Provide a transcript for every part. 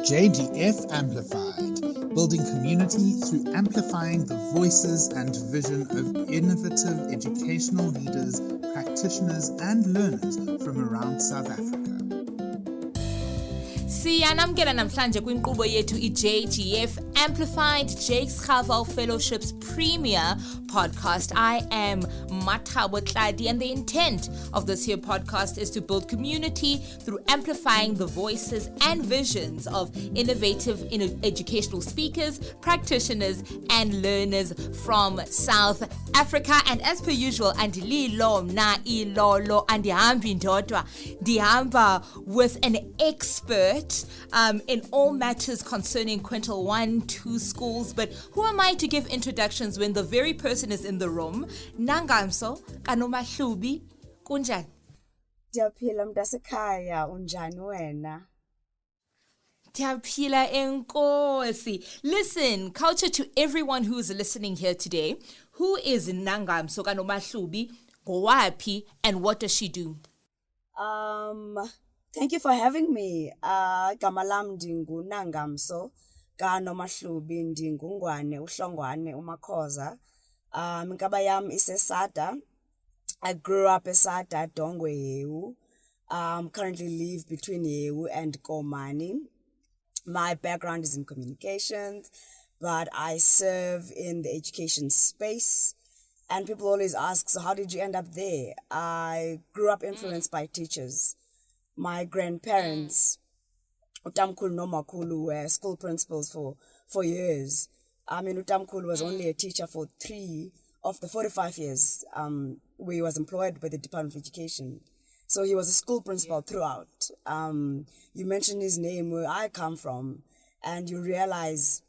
JDF Amplified, building community through amplifying the voices and vision of innovative educational leaders, practitioners and learners from around South Africa. Siyanamkela namhlanje kwinkqubo yethu i-JGF Amplified Jakes Khavau Fellowship's premier podcast. I am Mathabo Tladi, and the intent of this here podcast is to build community through amplifying the voices and visions of innovative educational speakers, practitioners and learners from South Africa. And as per usual, andililo mna ilolo andihambi ndodwa, ndihamba with an expert in all matters concerning Quintile 1-2 schools. But who am I to give introductions when the very person is in the room? Nangamso, NomaHlubi, kunjani? Ndiyaphila mntasekhaya, unjani wena? Ndiyaphila enkosi. Listen, culture to everyone who is listening here today. Who is Nangamso NomaHlubi, ngowaphi, and what does she do? Thank you for having me. Gama lam ndingu Nangamso NomaHlubi, ndingungwane uhlongwane umakhoza. Inkaba yam isesada. I grew up esada Dongwe Yewu. Currently live between Yewu and Komani. My background is in communications, but I serve in the education space. And people always ask, so how did you end up there? I grew up influenced by teachers. My grandparents, Utamkhulu Nomakhulu, were school principals for years. Utamkhulu was only a teacher for 3 of the 45 years where he was employed by the Department of Education. So he was a school principal throughout. You mentioned his name, where I come from, and you realize,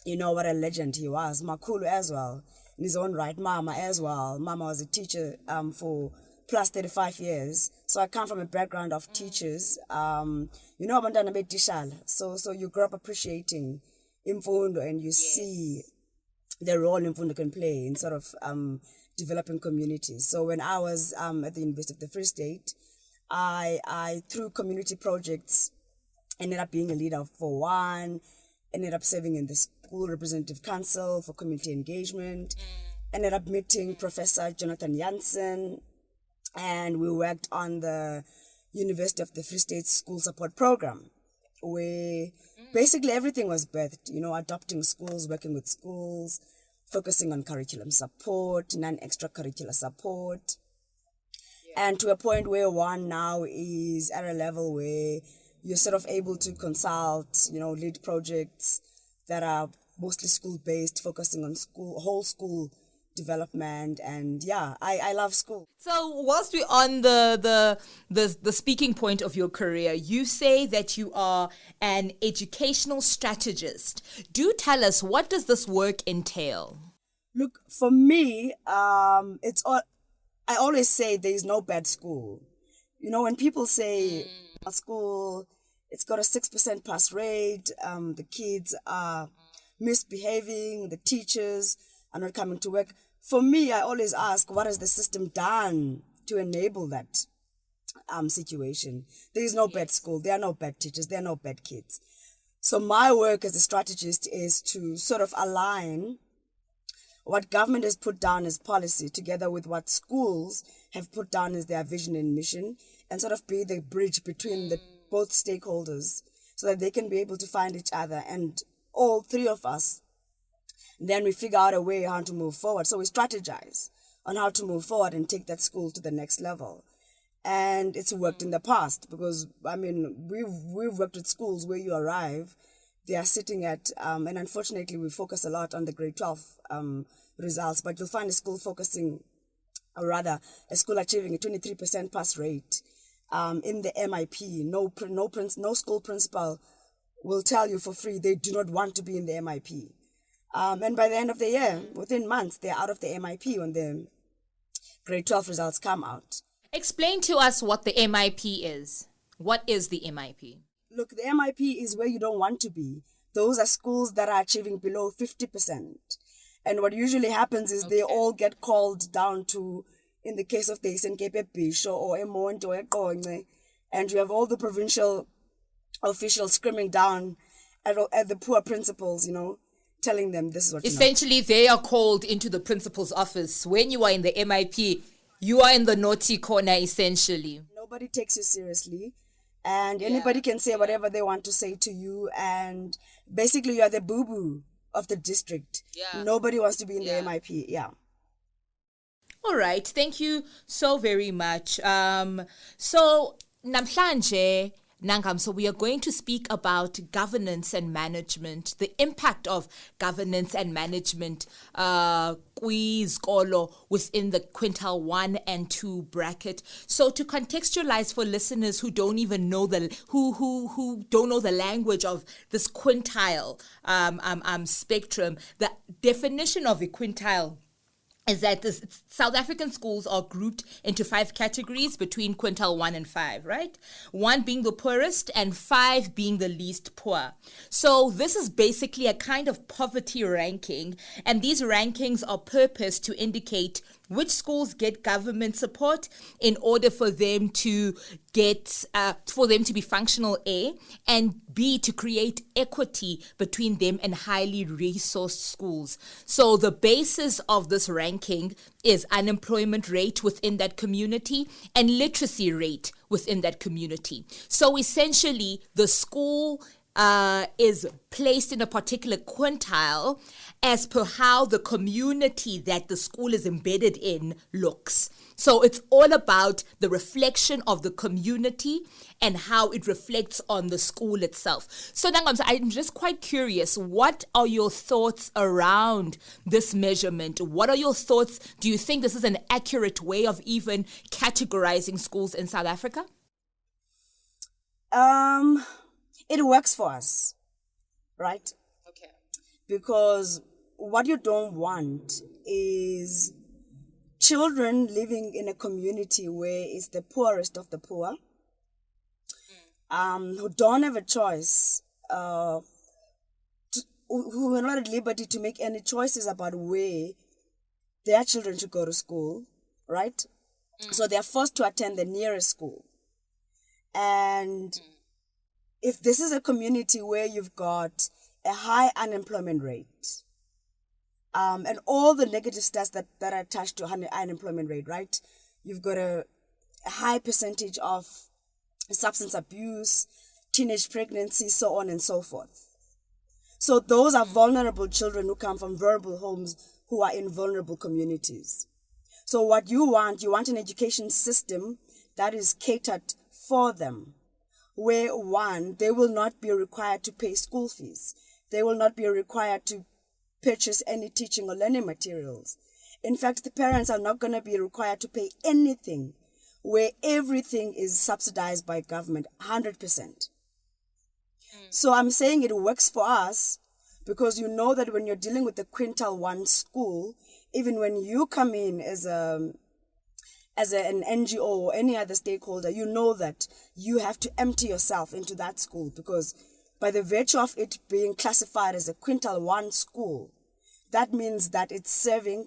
what a legend he was. Makhulu as well, in his own right. Mama as well. Mama was a teacher for plus 35 years. So I come from a background of teachers. Abantwana betishala. So you grow up appreciating imfundo, and you see the role imfundo can play in sort of developing communities. So when I was at the University of the Free State, I through community projects ended up being a leader for one, ended up serving in the school representative council for community engagement, ended up meeting Professor Jonathan Jansen, and we worked on the University of the Free State School Support Program, where basically everything was birthed, adopting schools, working with schools, focusing on curriculum support, non-extracurricular support, and to a point where one now is at a level where you're sort of able to consult, lead projects that are mostly school-based, focusing on whole school development. And I love school. So whilst we're on the speaking point of your career, you say that you are an educational strategist. Do tell us, what does this work entail? Look, for me, I always say there is no bad school. When people say a school, it's got a 6% pass rate, the kids are misbehaving, the teachers are not coming to work. For me, I always ask, what has the system done to enable that situation? There is no bad school. There are no bad teachers. There are no bad kids. So my work as a strategist is to sort of align what government has put down as policy together with what schools have put down as their vision and mission, and sort of be the bridge between both stakeholders so that they can be able to find each other. And all three of us, then we figure out a way how to move forward. So we strategize on how to move forward and take that school to the next level. And it's worked in the past because, we've worked with schools where you arrive, they are sitting at, and unfortunately we focus a lot on the grade 12 results, but you'll find a school achieving a 23% pass rate in the MIP. No school principal will tell you for free they do not want to be in the MIP. And by the end of the year, within months, they're out of the MIP when the grade 12 results come out. Explain to us what the MIP is. What is the MIP? Look, the MIP is where you don't want to be. Those are schools that are achieving below 50%. And what usually happens is they all get called down to, in the case of the Eastern Cape, Bisho or Emonto or Eqonce, and you have all the provincial officials screaming down at the poor principals, telling them this is what Essentially, they are called into the principal's office. When you are in the MIP, you are in the naughty corner, essentially. Nobody takes you seriously, and anybody can say whatever they want to say to you, and basically you are the boo-boo of the district. Nobody wants to be in the MIP. All right, thank you so very much. So namhlanje Nangamso, we are going to speak about governance and management, the impact of governance and management kwizikolo within the quintile 1 and 2 bracket. So to contextualize for listeners who don't even know who don't know the language of this quintile spectrum, the definition of a quintile is that South African schools are grouped into 5 categories between quintile 1 and 5, right? 1 being the poorest and 5 being the least poor. So this is basically a kind of poverty ranking, and these rankings are purposed to indicate which schools get government support in order for them to be functional, A, and B, to create equity between them and highly resourced schools. So the basis of this ranking is unemployment rate within that community and literacy rate within that community. So essentially, the school is placed in a particular quintile as per how the community that the school is embedded in looks. So it's all about the reflection of the community and how it reflects on the school itself. So Nangamso, I'm just quite curious, what are your thoughts around this measurement? What are your thoughts? Do you think this is an accurate way of even categorizing schools in South Africa? It works for us, right? Okay. Because what you don't want is children living in a community where it's the poorest of the poor, who don't have a choice, who are not at liberty to make any choices about where their children should go to school, right? So they're forced to attend the nearest school. And if this is a community where you've got a high unemployment rate, and all the negative stats that are attached to unemployment rate, right? You've got a high percentage of substance abuse, teenage pregnancy, so on and so forth. So those are vulnerable children who come from vulnerable homes, who are in vulnerable communities. So what you want an education system that is catered for them, where one, they will not be required to pay school fees. They will not be required to purchase any teaching or learning materials. In fact, the parents are not going to be required to pay anything, where everything is subsidized by government, 100%. So I'm saying it works for us because you know that when you're dealing with the quintile 1 school, even when you come in as an NGO or any other stakeholder, you know that you have to empty yourself into that school, because by the virtue of it being classified as a quintile 1 school, that means that it's serving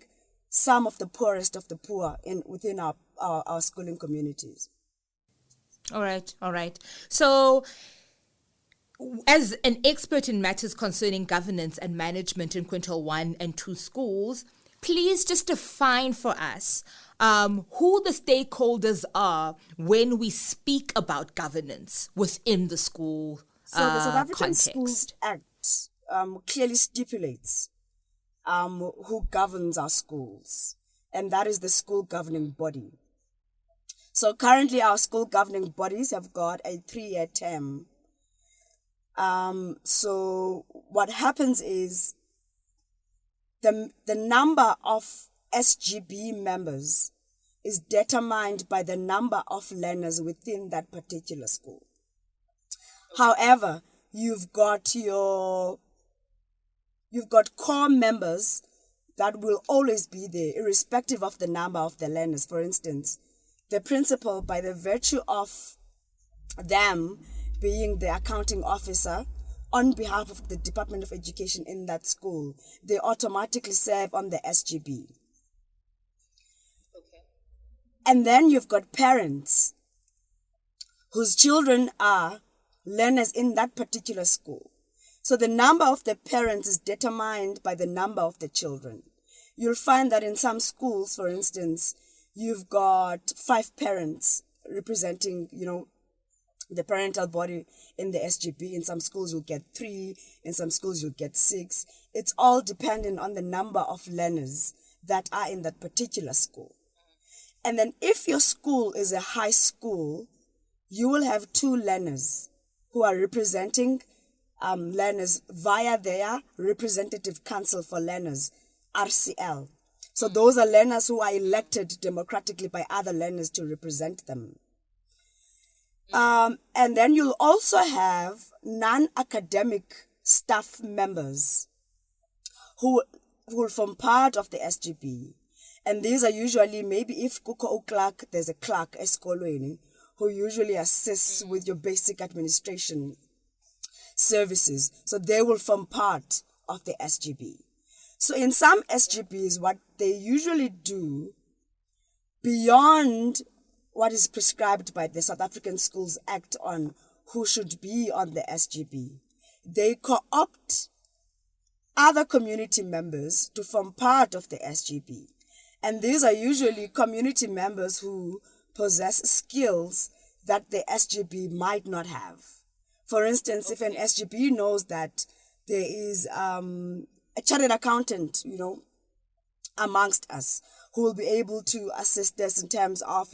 some of the poorest of the poor within our schooling communities. All right. So, as an expert in matters concerning governance and management in quintile 1 and 2 schools, please just define for us who the stakeholders are when we speak about governance within the school So the South African context. Schools Act clearly stipulates who governs our schools, and that is the school governing body. So currently our school governing bodies have got a 3-year term. So what happens is the number of SGB members is determined by the number of learners within that particular school. However, you've got core members that will always be there, irrespective of the number of the learners. For instance, the principal, by the virtue of them being the accounting officer on behalf of the Department of Education in that school, they automatically serve on the SGB. Okay. And then you've got parents whose children are learners in that particular school. So the number of the parents is determined by the number of the children. You'll find that in some schools, for instance, you've got 5 parents representing, the parental body in the SGB. In some schools, you'll get 3. In some schools, you'll get 6. It's all dependent on the number of learners that are in that particular school. And then if your school is a high school, you will have 2 learners who are representing learners via their Representative Council for Learners, RCL. So those are learners who are elected democratically by other learners to represent them. And then you'll also have non-academic staff members who will form part of the SGB. And these are usually, maybe if kuko clerk, there's a clerk eskolweni who usually assists with your basic administration services. So they will form part of the SGB. So in some SGBs, what they usually do, beyond what is prescribed by the South African Schools Act on who should be on the SGB, they co-opt other community members to form part of the SGB. And these are usually community members who possess skills that the SGB might not have. For instance, if an SGB knows that there is a chartered accountant, amongst us, who will be able to assist us in terms of,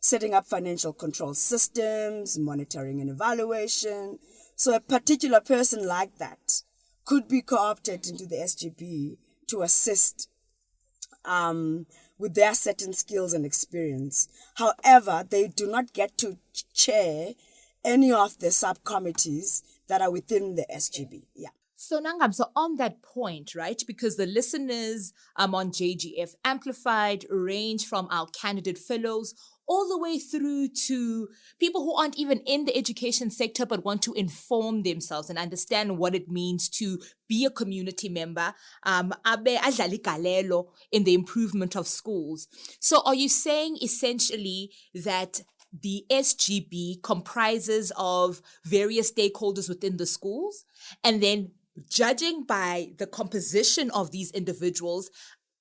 setting up financial control systems, monitoring and evaluation. So a particular person like that could be co-opted into the SGB to assist with their certain skills and experience. However, they do not get to chair any of the subcommittees that are within the SGB. Yeah. So Nangamso, on that point, right, because the listeners on JGF Amplified range from our candidate fellows all the way through to people who aren't even in the education sector but want to inform themselves and understand what it means to be a community member, abe adlala igalelo in the improvement of schools. So are you saying essentially that the SGB comprises of various stakeholders within the schools, and then judging by the composition of these individuals,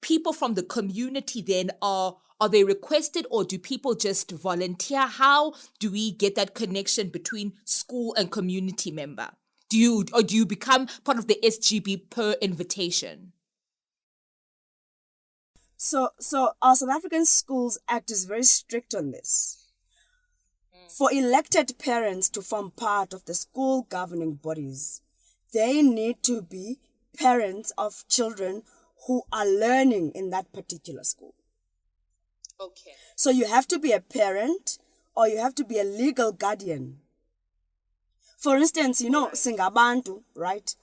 people from the community then are they requested, or do people just volunteer? How do we get that connection between school and community member? Do you become part of the SGB per invitation? So our South African Schools Act is very strict on this. For elected parents to form part of the school governing bodies, they need to be parents of children who are learning in that particular school. Okay. So you have to be a parent or you have to be a legal guardian. For instance, singabantu, right?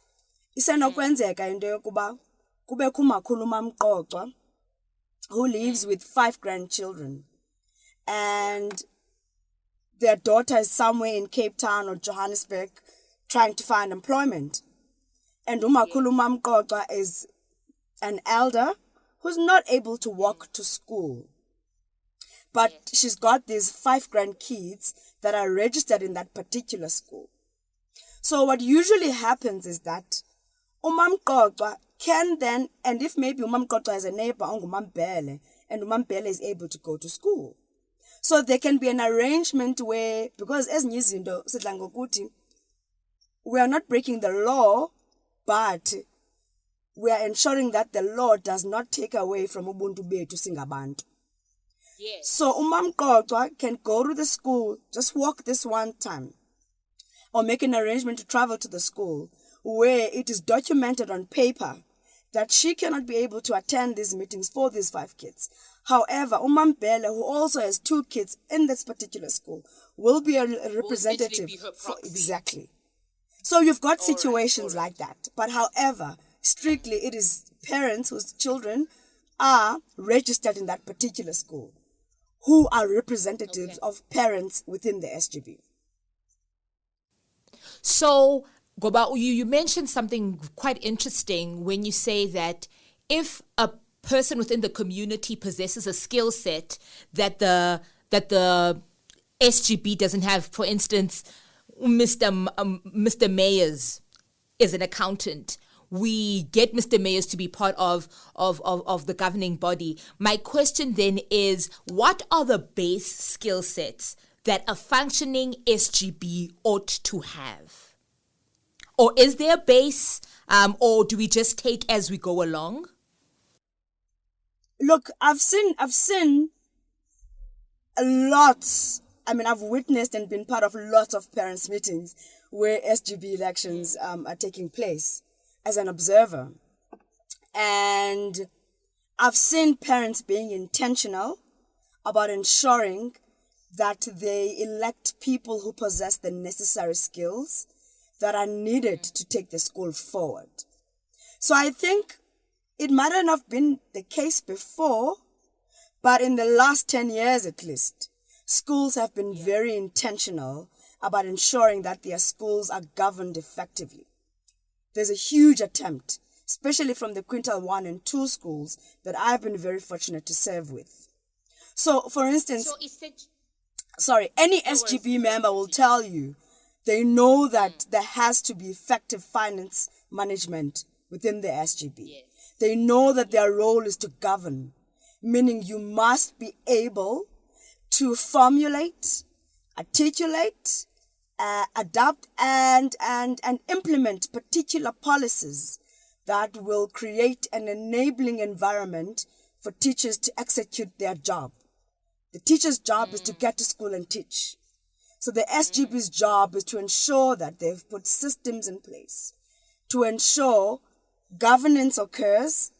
Isenokwenzeka into yokuba kube kumakhulu mamqoqwa who lives with 5 grandchildren, and their daughter is somewhere in Cape Town or Johannesburg trying to find employment. And umakhulu mamqoqwa is an elder who's not able to walk to school. But she's got these 5 grandkids that are registered in that particular school. So what usually happens is that umamqoqwa can then, and if maybe umamqoqwa has a neighbor ongumambele, and umambele is able to go to school. So there can be an arrangement where, because ezinye izinto sidla ngokuthi, we are not breaking the law, but we are ensuring that the law does not take away from ubuntu bethu singabantu. Yes. So umamqoqwa can go to the school, just walk this one time, or make an arrangement to travel to the school where it is documented on paper that she cannot be able to attend these meetings for these 5 kids. However, umambele, who also has 2 kids in this particular school, will be a representative. Be her proxy. Exactly. So you've got situations like that. But however, strictly it is parents whose children are registered in that particular school who are representatives of parents within the SGB. So, Goba, you mentioned something quite interesting when you say that if a person within the community possesses a skill set that the SGB doesn't have, for instance, Mr. Mayers, is an accountant. We get Mr. Mayors to be part of the governing body. My question then is, what are the base skill sets that a functioning SGB ought to have? Or is there a base, or do we just take as we go along? Look, I've seen a lot. I mean, I've witnessed and been part of lots of parents' meetings where SGB elections are taking place as an observer. And I've seen parents being intentional about ensuring that they elect people who possess the necessary skills that are needed to take the school forward. So I think it might not have been the case before, but in the last 10 years at least, schools have been very intentional about ensuring that their schools are governed effectively. There's a huge attempt, especially from the Quintile 1 and 2 schools that I've been very fortunate to serve with. So, for instance, any SGB member will tell you they know that there has to be effective finance management within the SGB. Yes. They know that their role is to govern, meaning you must be able to formulate, articulate, adapt and implement particular policies that will create an enabling environment for teachers to execute their job. The teacher's job is to get to school and teach. So the SGB's job is to ensure that they've put systems in place to ensure governance occurs,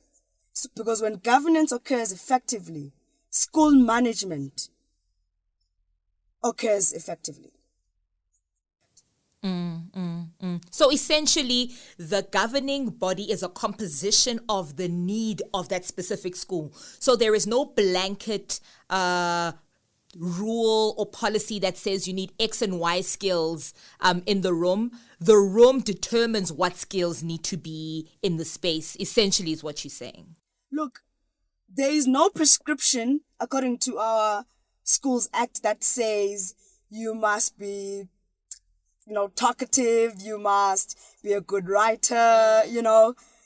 because when governance occurs effectively, school management occurs effectively. So essentially, the governing body is a composition of the need of that specific school. So there is no blanket rule or policy that says you need X and Y skills in the room. The room determines what skills need to be in the space, essentially is what she's saying. Look, there is no prescription according to our Schools Act that says you must be talkative, you must be a good writer, you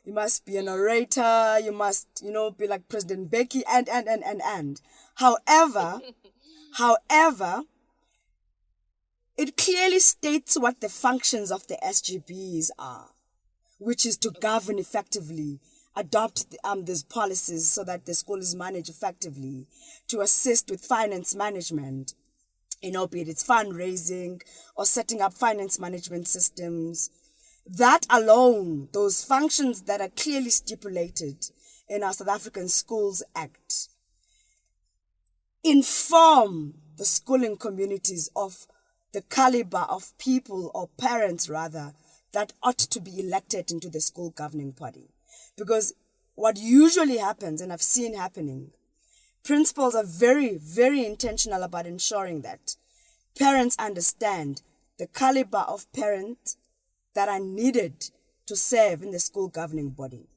must be an orator, you must, be like President Becky and. However, it clearly states what the functions of the SGBs are, which is to govern effectively, adopt these policies so that the school is managed effectively, to assist with finance management, be it it's fundraising or setting up finance management systems. That alone, those functions that are clearly stipulated in our South African Schools Act, inform the schooling communities of the caliber of people or parents, rather, that ought to be elected into the school governing body. Because what usually happens, and I've seen happening, principals are very, very intentional about ensuring that parents understand the caliber of parents that are needed to serve in the school governing body.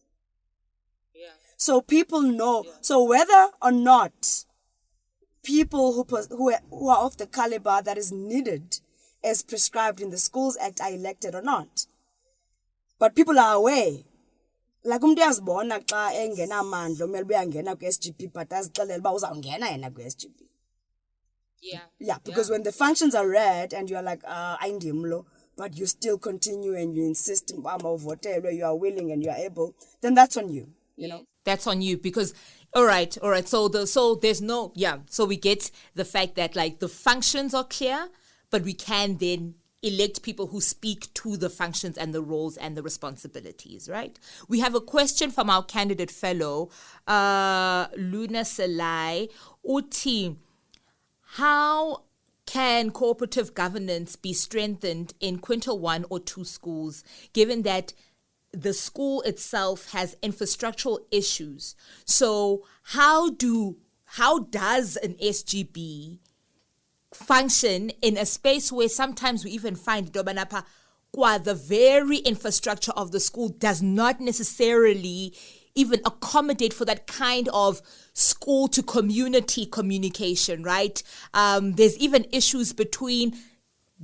Yeah. So people know. Yeah. So whether or not people who are of the caliber that is needed as prescribed in the Schools Act are elected or not, but people are aware. Like uyazibona xa engenamandla umele uyangena ku-SGB but azixelela uba uzawungena yena ku-SGB. Yeah, because when the functions are read and you're like, ayindimlo, but you still continue and you insist, you are willing and you are able, then that's on you, That's on you because, all right. So there's no, so we get the fact that like the functions are clear, but we can then elect people who speak to the functions and the roles and the responsibilities, right? We have a question from our candidate fellow, Luna Salai. Uti, how can cooperative governance be strengthened in Quintile 1 or 2 schools, given that the school itself has infrastructural issues? So how does an SGB function in a space where sometimes we even find the very infrastructure of the school does not necessarily even accommodate for that kind of school to community communication, right? There's even issues between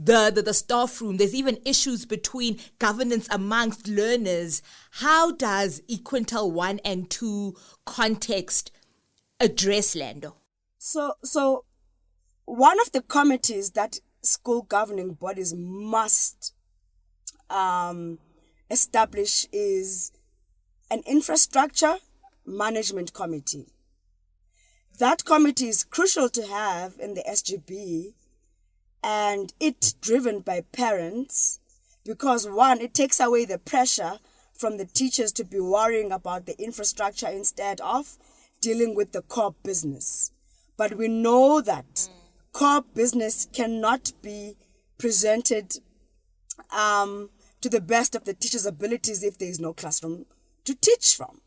the staff room. There's even issues between governance amongst learners. How does Quintile 1 and 2 context address Lando? So one of the committees that school governing bodies must establish is an infrastructure management committee. That committee is crucial to have in the SGB, and it's driven by parents because, one, it takes away the pressure from the teachers to be worrying about the infrastructure instead of dealing with the core business. But we know that core business cannot be presented to the best of the teacher's abilities if there is no classroom to teach from.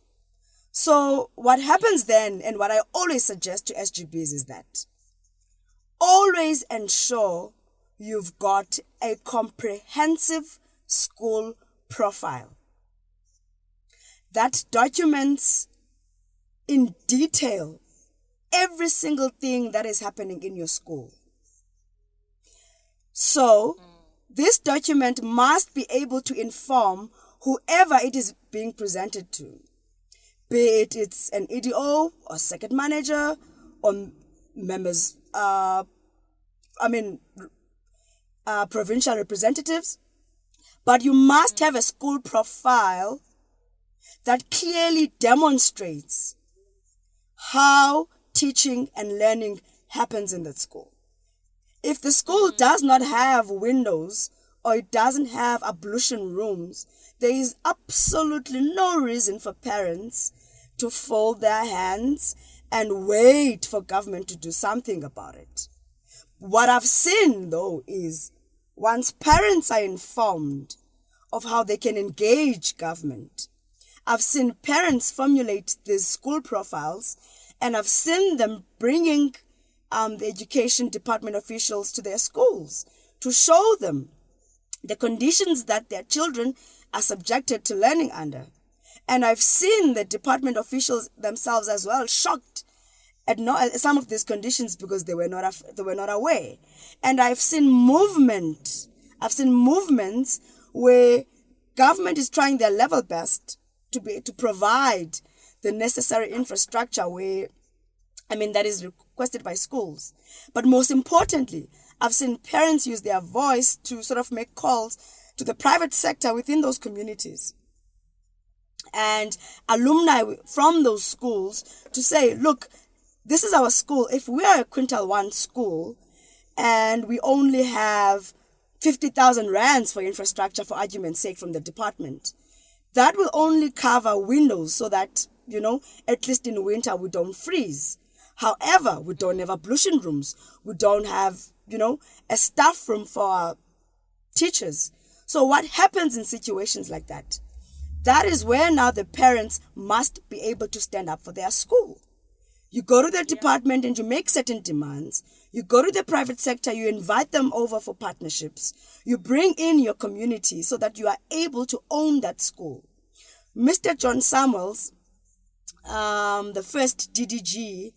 So what happens then, and what I always suggest to SGBs, is that always ensure you've got a comprehensive school profile that documents in detail every single thing that is happening in your school. So this document must be able to inform whoever it is being presented to, be it's an EDO or circuit manager or members, provincial representatives. But you must have a school profile that clearly demonstrates how teaching and learning happens in that school. If the school does not have windows or it doesn't have ablution rooms, there is absolutely no reason for parents to fold their hands and wait for government to do something about it. What I've seen, though, is once parents are informed of how they can engage government, I've seen parents formulate these school profiles, and I've seen them bringing the education department officials to their schools to show them the conditions that their children are subjected to learning under. And I've seen the department officials themselves as well shocked at some of these conditions because they were not aware. And I've seen movements where government is trying their level best to provide the necessary infrastructure that is requested by schools. But most importantly, I've seen parents use their voice to sort of make calls to the private sector within those communities and alumni from those schools to say, look, this is our school. If we are a Quintile 1 school and we only have 50,000 rands for infrastructure, for argument's sake, from the department, that will only cover windows so that, at least in winter we don't freeze. However, we don't have ablution rooms. We don't have, a staff room for our teachers. So what happens in situations like that? That is where now the parents must be able to stand up for their school. You go to the department and you make certain demands. You go to the private sector, you invite them over for partnerships. You bring in your community so that you are able to own that school. Mr. John Samuels, the first DDG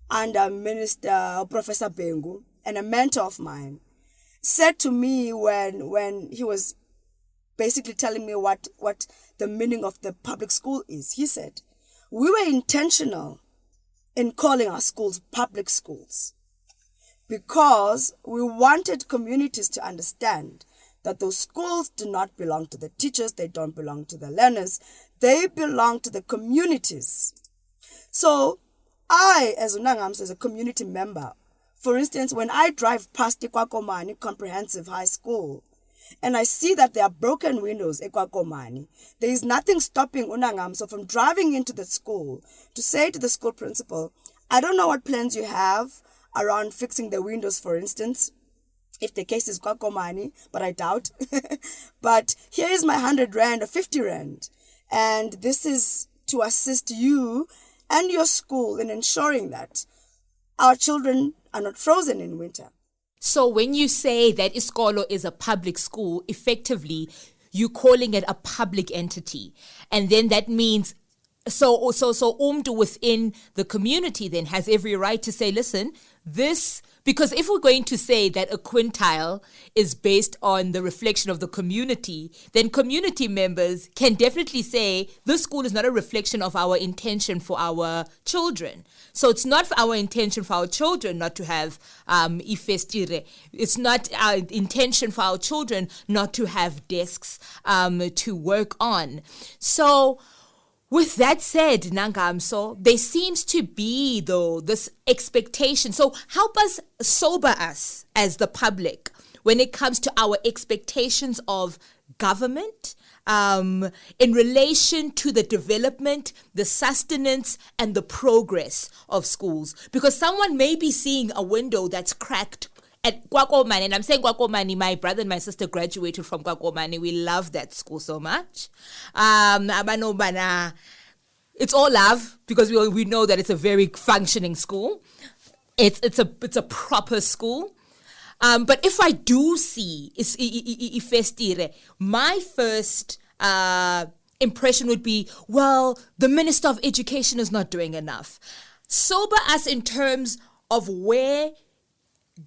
under Minister Professor Bengu, and a mentor of mine, said to me when he was basically telling me what the meaning of the public school is. He said, we were intentional in calling our schools public schools because we wanted communities to understand that those schools do not belong to the teachers, they don't belong to the learners, they belong to the communities. So I, as Nangamso, as a community member, for instance, when I drive past Ikwakomani Comprehensive High School and I see that there are broken windows at Ikwakomani, there is nothing stopping Nangamso from driving into the school to say to the school principal, I don't know what plans you have around fixing the windows, for instance, if the case is Kwakomani, but I doubt. But here is my 100 rand or 50 rand. And this is to assist you and your school in ensuring that our children are not frozen in winter. So when you say that Iskolo is a public school, effectively, you're calling it a public entity. And then that means, so Umdu within the community then has every right to say, listen, this Because if we're going to say that a quintile is based on the reflection of the community, then community members can definitely say this school is not a reflection of our intention for our children. So it's not our intention for our children not to have ifestire. It's not our intention for our children not to have desks to work on. So with that said, Nangamso, there seems to be, though, this expectation. So help us, sober us as the public when it comes to our expectations of government in relation to the development, the sustenance, and the progress of schools. Because someone may be seeing a window that's cracked at Kwakomani, and I'm saying Kwakomani, my brother and my sister graduated from Kwakomani. We love that school so much. It's all love because we know that it's a very functioning school. It's a proper school. But if I do see ifestire, my first impression would be, well, the Minister of Education is not doing enough. Sober us in terms of where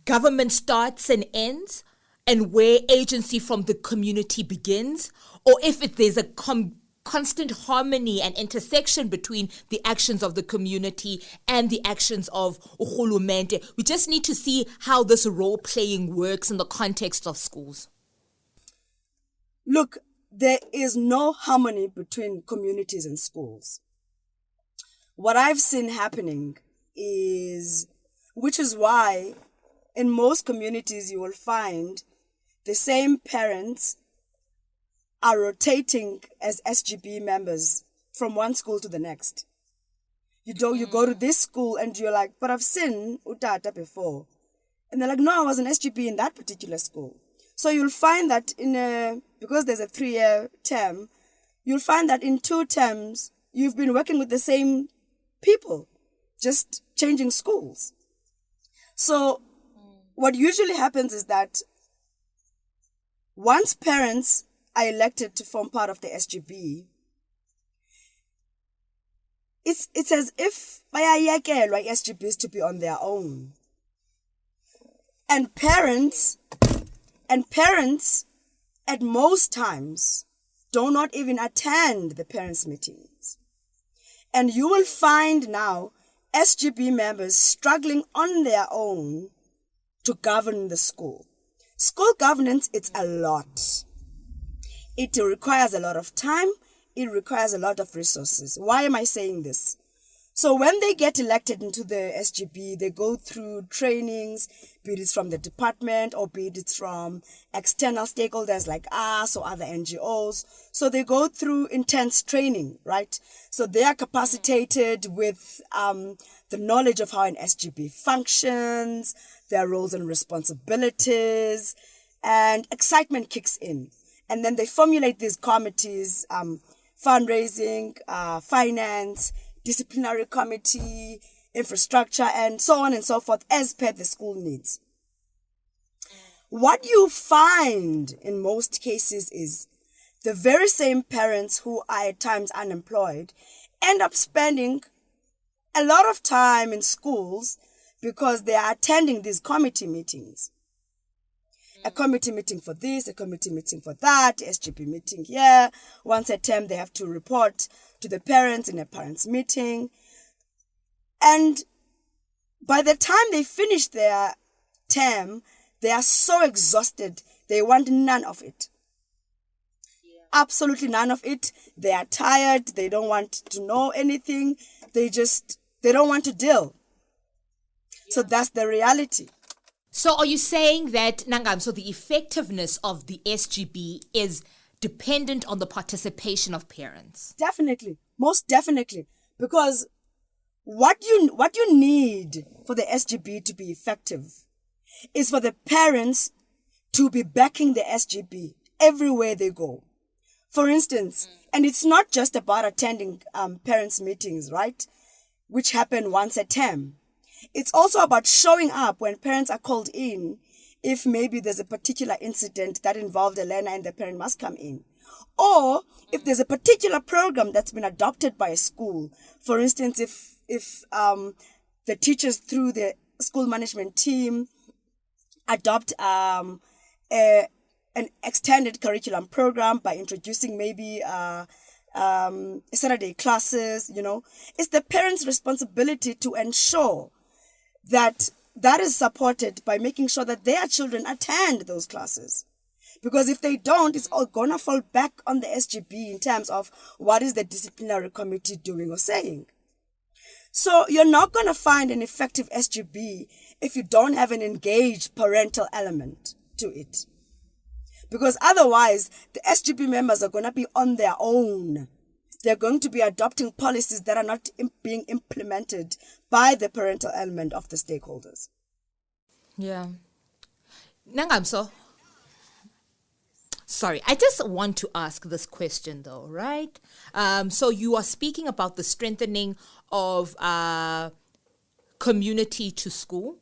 government starts and ends and where agency from the community begins, or if there's a constant harmony and intersection between the actions of the community and the actions of urhulumente. We just need to see how this role-playing works in the context of schools. Look, there is no harmony between communities and schools. What I've seen happening is, which is why in most communities you will find the same parents are rotating as SGB members from one school to the next. You go to this school and you're like, but I've seen Utata before. And they're like, no, I was an SGB in that particular school. So you'll find that because there's a 3-year term, you'll find that in 2 terms, you've been working with the same people, just changing schools. So what usually happens is that once parents are elected to form part of the SGB, it's as if bayayekelwa SGBs to be on their own. And parents at most times do not even attend the parents' meetings. And you will find now SGB members struggling on their own to govern the school. School governance, it's a lot. It requires a lot of time. It requires a lot of resources. Why am I saying this? So when they get elected into the SGB, they go through trainings, be it from the department or be it from external stakeholders like us or other NGOs. So they go through intense training, right? So they are capacitated with the knowledge of how an SGB functions, their roles and responsibilities, and excitement kicks in. And then they formulate these committees, fundraising, finance, disciplinary committee, infrastructure, and so on and so forth, as per the school needs. What you find in most cases is the very same parents who are at times unemployed end up spending a lot of time in schools because they are attending these committee meetings. A committee meeting for this, a committee meeting for that, SGB meeting here. Once a term, they have to report to the parents in a parents' meeting. And by the time they finish their term, they are so exhausted, they want none of it. Absolutely none of it. They are tired, they don't want to know anything, they don't want to deal. So that's the reality. So are you saying that, Nangamso, the effectiveness of the SGB is dependent on the participation of parents? Definitely. Most definitely. Because what you need for the SGB to be effective is for the parents to be backing the SGB everywhere they go. For instance, and it's not just about attending parents' meetings, right? Which happen once a term. It's also about showing up when parents are called in, if maybe there's a particular incident that involved a learner and the parent must come in. Or if there's a particular program that's been adopted by a school. For instance, if the teachers through the school management team adopt an extended curriculum program by introducing maybe Saturday classes, it's the parents' responsibility to ensure that is supported by making sure that their children attend those classes. Because if they don't, it's all gonna fall back on the SGB in terms of what is the disciplinary committee doing or saying. So you're not gonna find an effective SGB if you don't have an engaged parental element to it. Because otherwise, the SGB members are gonna be on their own. They're going to be adopting policies that are not being implemented by the parental element of the stakeholders. Yeah. Nangamso. Sorry, I just want to ask this question though, right? So you are speaking about the strengthening of community to school.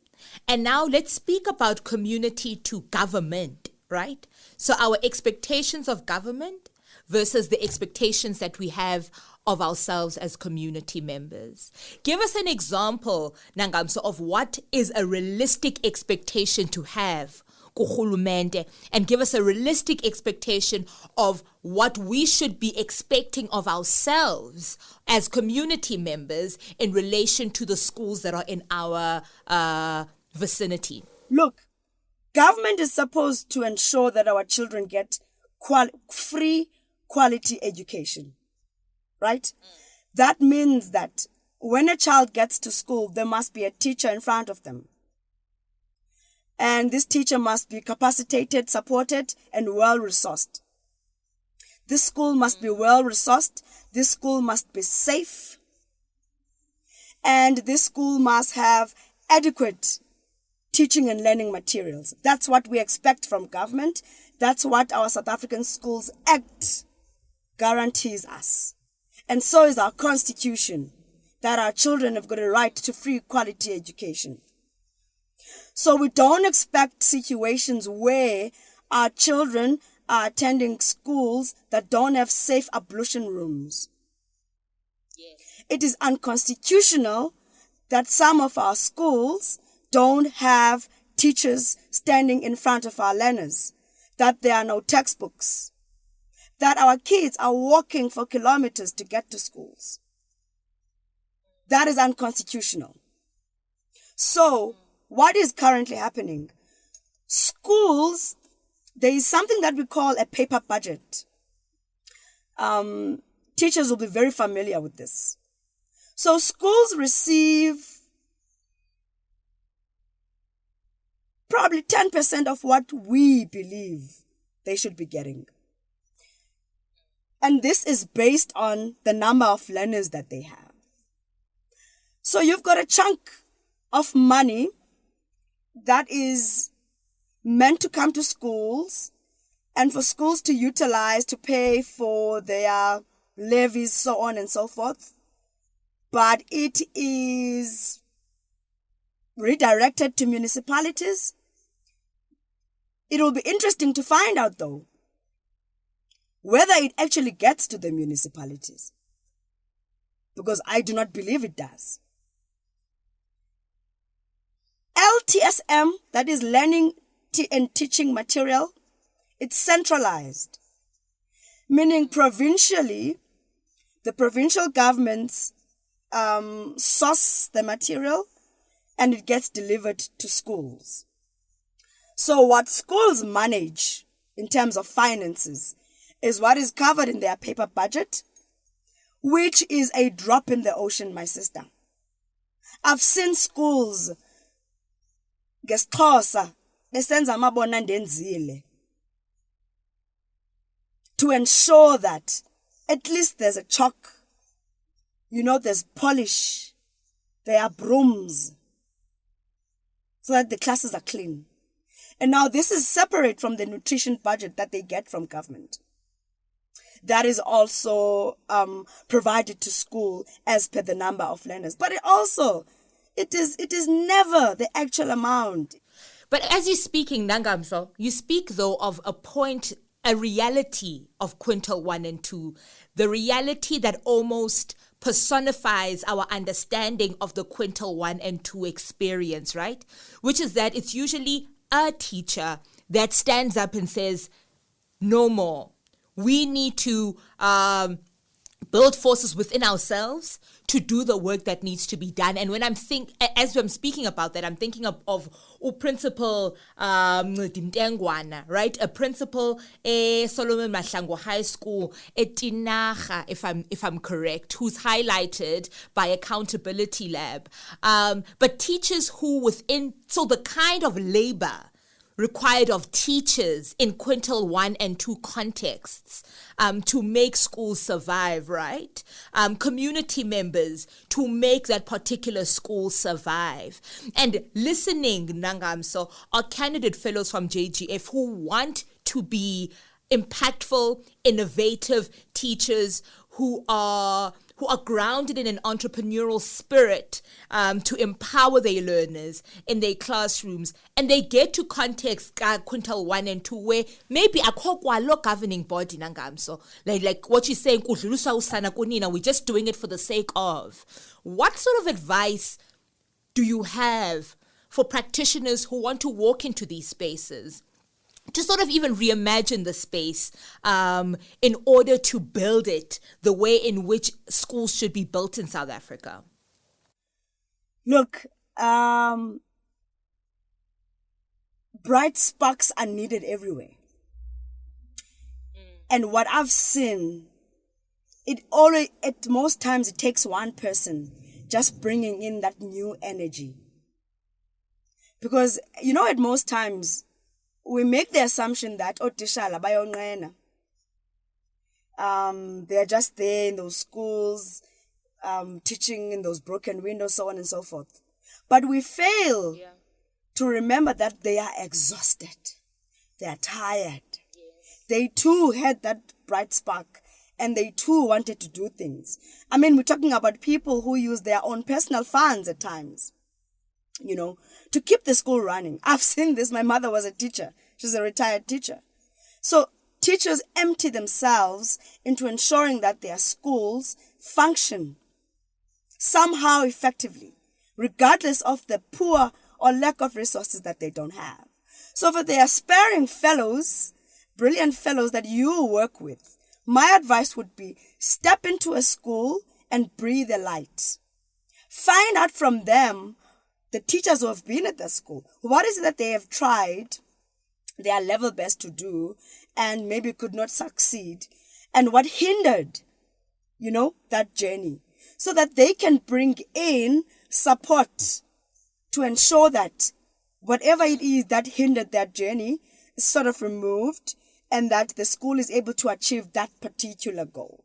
And now let's speak about community to government, right? So our expectations of government versus the expectations that we have of ourselves as community members. Give us an example, Nangamso, of what is a realistic expectation to have kuhulumente, and give us a realistic expectation of what we should be expecting of ourselves as community members in relation to the schools that are in our vicinity. Look, government is supposed to ensure that our children get free quality education, right? That means that when a child gets to school, there must be a teacher in front of them. And this teacher must be capacitated, supported, and well-resourced. This school must be well-resourced. This school must be safe. And this school must have adequate teaching and learning materials. That's what we expect from government. That's what our South African Schools Act guarantees us. And so is our constitution, that our children have got a right to free quality education. So we don't expect situations where our children are attending schools that don't have safe ablution rooms. Yes. It is unconstitutional that some of our schools don't have teachers standing in front of our learners, that there are no textbooks, that our kids are walking for kilometers to get to schools. That is unconstitutional. So, what is currently happening? Schools, there is something that we call a paper budget. Teachers will be very familiar with this. So schools receive probably 10% of what we believe they should be getting. And this is based on the number of learners that they have. So you've got a chunk of money that is meant to come to schools and for schools to utilize to pay for their levies, so on and so forth. But it is redirected to municipalities. It will be interesting to find out, though, whether it actually gets to the municipalities, because I do not believe it does. LTSM, that is learning and teaching material, it's centralized, meaning provincially, the provincial governments source the material and it gets delivered to schools. So what schools manage in terms of finances is what is covered in their paper budget, which is a drop in the ocean, my sister. I've seen schools ngesixhosa besenza amabona ndenzile to ensure that at least there's a chalk, there's polish, there are brooms, so that the classes are clean. And now this is separate from the nutrition budget that they get from government. That is also provided to school as per the number of learners. But it is never the actual amount. But as you're speaking, Nangamso, you speak though of a reality of Quintile 1 and 2, the reality that almost personifies our understanding of the Quintile 1 and 2 experience, right? Which is that it's usually a teacher that stands up and says, no more. We need to build forces within ourselves to do the work that needs to be done. And when as I'm speaking about that, I'm thinking of Principal Dimtengwana, right? A principal Solomon Mahlangu High School at Tinaga, if I'm correct, who's highlighted by Accountability Lab. But teachers so the kind of labor required of teachers in Quintile 1 and 2 contexts to make schools survive, right? Community members to make that particular school survive. And listening, Nangamso, are candidate fellows from JGF who want to be impactful, innovative teachers who are grounded in an entrepreneurial spirit to empower their learners in their classrooms. And they get to context Quintile 1 and 2 where maybe a governing body, Nangamso, like what you're saying, we're just doing it for the sake of. What sort of advice do you have for practitioners who want to walk into these spaces, to sort of even reimagine the space in order to build it the way in which schools should be built in South Africa? Look, bright sparks are needed everywhere. And what I've seen, at most times it takes one person just bringing in that new energy. Because, at most times, we make the assumption that otishala bayonqena. They're just there in those schools, teaching in those broken windows, so on and so forth. But we fail to remember that they are exhausted. They are tired. They too had that bright spark, and they too wanted to do things. I mean, we're talking about people who use their own personal funds at times, to keep the school running. I've seen this. My mother was a teacher. She's a retired teacher. So teachers empty themselves into ensuring that their schools function somehow effectively, regardless of the poor or lack of resources that they don't have. So for the aspiring fellows, brilliant fellows that you work with, my advice would be step into a school and breathe a light. Find out from them, the teachers who have been at the school, what is it that they have tried their level best to do and maybe could not succeed, and what hindered, that journey, so that they can bring in support to ensure that whatever it is that hindered that journey is sort of removed and that the school is able to achieve that particular goal.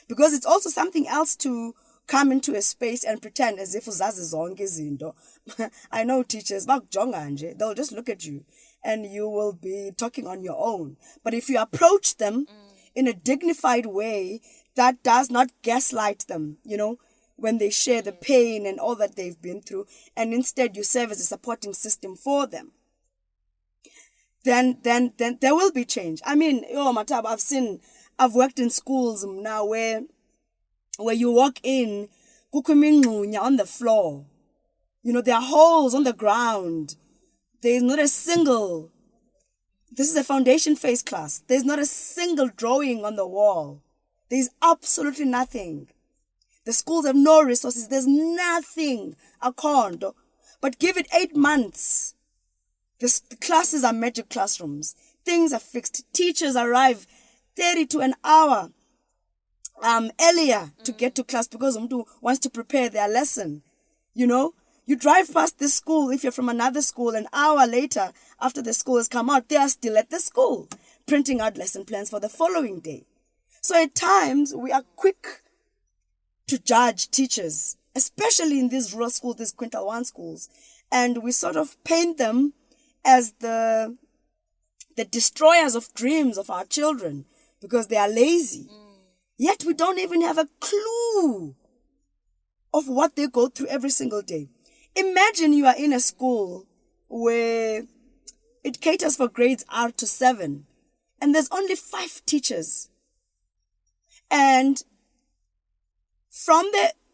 Because it's also something else to come into a space and pretend as if uzazi zonke izinto. I know teachers, they'll just look at you and you will be talking on your own. But if you approach them in a dignified way that does not gaslight them, when they share the pain and all that they've been through, and instead you serve as a supporting system for them, then there will be change. I mean, Matab, I've worked in schools now where you walk in, on the floor. There are holes on the ground. There's not a single, this is a foundation phase class. There's not a single drawing on the wall. There's absolutely nothing. The schools have no resources. There's nothing. But give it 8 months. The classes are magic classrooms. Things are fixed. Teachers arrive 30 to an hour earlier to get to class because Umdu wants to prepare their lesson. You drive past this school, if you're from another school, an hour later, after the school has come out, they are still at the school, printing out lesson plans for the following day. So at times, we are quick to judge teachers, especially in these rural schools, these Quintile 1 schools, and we sort of paint them as the destroyers of dreams of our children because they are lazy. Yet we don't even have a clue of what they go through every single day. Imagine you are in a school where it caters for grades R to 7 and there's only 5 teachers. And